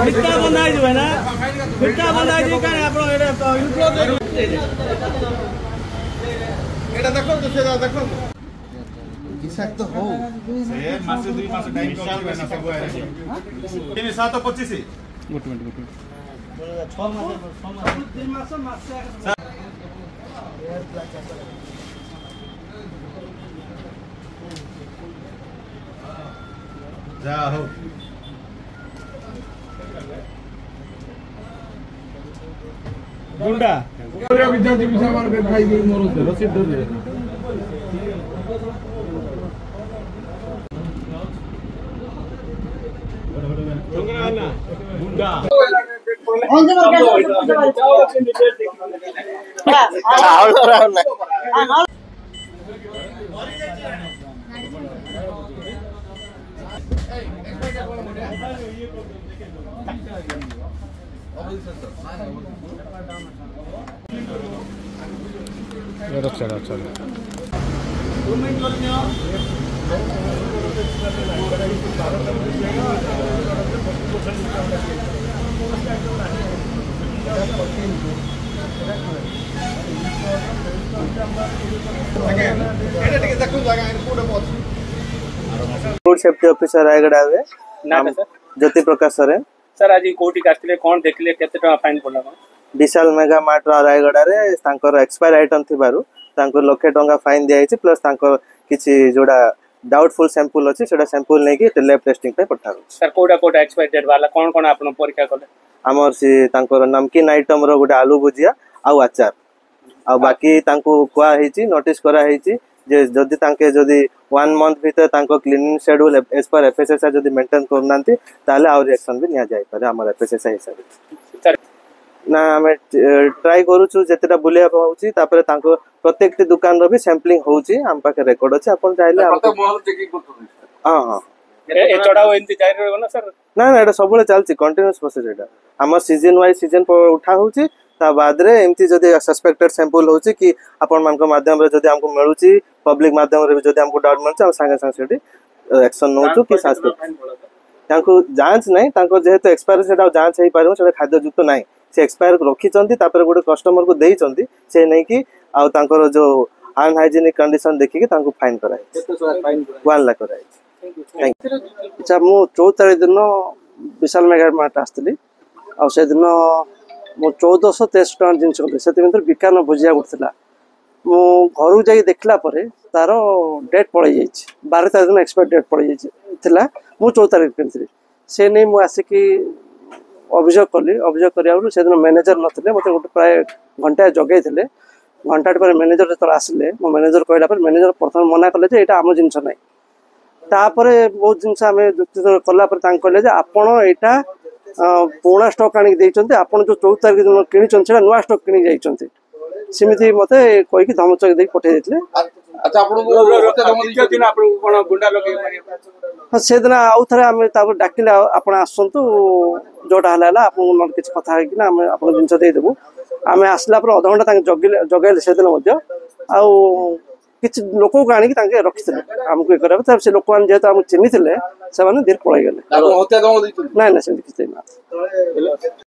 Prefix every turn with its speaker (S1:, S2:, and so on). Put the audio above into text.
S1: भिट्टा बंधा है ना भिट्टा बंधा है देखो देखो
S2: विषाक्त हो
S3: से मास 2 मास टाइम करबे ना सब आरे 725
S1: गुड मिनट 6 मास 3 मास
S3: जा हो
S1: गुंडा
S2: विद्यार्थी विषय के खाई गई मोर रसीद दे
S1: गुंडा
S2: चलो चलो
S4: फूड सेफ्टी ऑफिसर रायगढ़ आवे ज्योति प्रकाश सोरेन
S1: सर आज कोटी कास्टिले कोन देखले केते टका फाइन पडला
S4: विशाल मेगा मार्ट रायगढ़ रे तांकर एक्सपायर आइटम थिबारु तांकर लक्षे टंका फाइन दिया जायछि प्लस तांकर किछि जोडा डाउटफुल सैंपल अछि सेडा सैंपल नै कि लैब टेस्टिंग पे पठाउ
S1: सर कोटा एक्सपायर डेट वाला कोन कोन आपन परीक्षा करले
S4: हमर से तांकर नमकीन आइटम रो गोटे आलू भुजिया आ अचार आ बाकी तांको कोआ हेछि नोटिस करा हेछि जे जदि तांके जदि 1 मंथ भीतर तांको cleaning schedule as per FSSI जदि मेंटेन करनांती ताले और रिएक्शन भी निया जाय पारे हमर एफएसएसआई हिसाब ना हमें ट्राई करूछु जेतेटा बुलिया होउची तापरे तांको प्रत्येक दुकान रो भी सैंपलिंग होउची हम पाके रिकॉर्ड अछि अपन चाहिले
S2: प्रत्येक मोहल चेकिंग करतो
S4: हां हां
S1: ए चढ़ाओ एंती जाय रहबो ना सर
S4: ना ना एटा सबले चलची कंटीन्यूअस प्रोसेस एटा हमर सीजन वाइज सीजन पर उठा होउची ता बाद रे एमती जदि सस्पेक्टेड सैंपल होउची कि अपन मान को माध्यम रे जदि हमको मिलुची पब्लिक माध्यम रे जदि हमको डाउट मिलछ हम संगे संगे सेठी एक्शन नोचू कि सास तांको जांच नै तांको जेहेतु एक्सपायर सेटा जांच हेई पारो सेटा खाद्य युक्त नै से एक्सपायर रखी चंती तापर गोटे कस्टमर को देई चंती से नै कि आ तांकर जो अनहाइजीनिक कंडीशन देखि कि तांको फाइन कराई
S2: केते फाइन
S4: 1 लाख कराई
S5: अच्छा मु 14 दिन विशाल मेगा मार्ट आस्तली आ से दिन मो 1423 टका जिनस करते से भर बिकान भुजिया उठला मु घर जाई देखला परे तार डेट पड़े जाइए 12 तारीख दिन एक्सपायर डेट पड़े जाइए मु 14 तारीख किनी से नहीं मुझे आसिकी अभियोग कली अभियोग कर से दिन मैनेजर नथिले मते गोटे प्राय घंटा जगै थे घंटा पर मैनेजर जो आसिले मो मैनेजर कहला मैनेजर प्रथम मना कले ये आम जिनस ना तापर बहुत जिनस आम जुक्ति कलापर कहले आपण यहाँ पुराणा स्टक आनिक देइचंते आपण जो 14 तारीख दिन किनिचन से नुआ स्टक किनि जाइचंते सिमिति मते कोइ कि धमचक देई पठे देथिले
S2: अच्छा आपण को दिन आपण कोन गुंडा लगे
S5: हां से दिन आउ थरे हम तापर डाकिले आपण आसंतु जोटा हला आपण न किछ कथा है कि ना हम आपण जिंस दे देबु आमे आसला पर आधा घंटा तांग जगैले से दिन मध्य आउ किछ लोक को आनिक तांके रखिथिले हमको करबे तब से लोकवान जेतो हम चिन्हिथिले से माने धीर पळाई गेले
S2: हत्या दम दैछन
S5: ना ना से किछ ना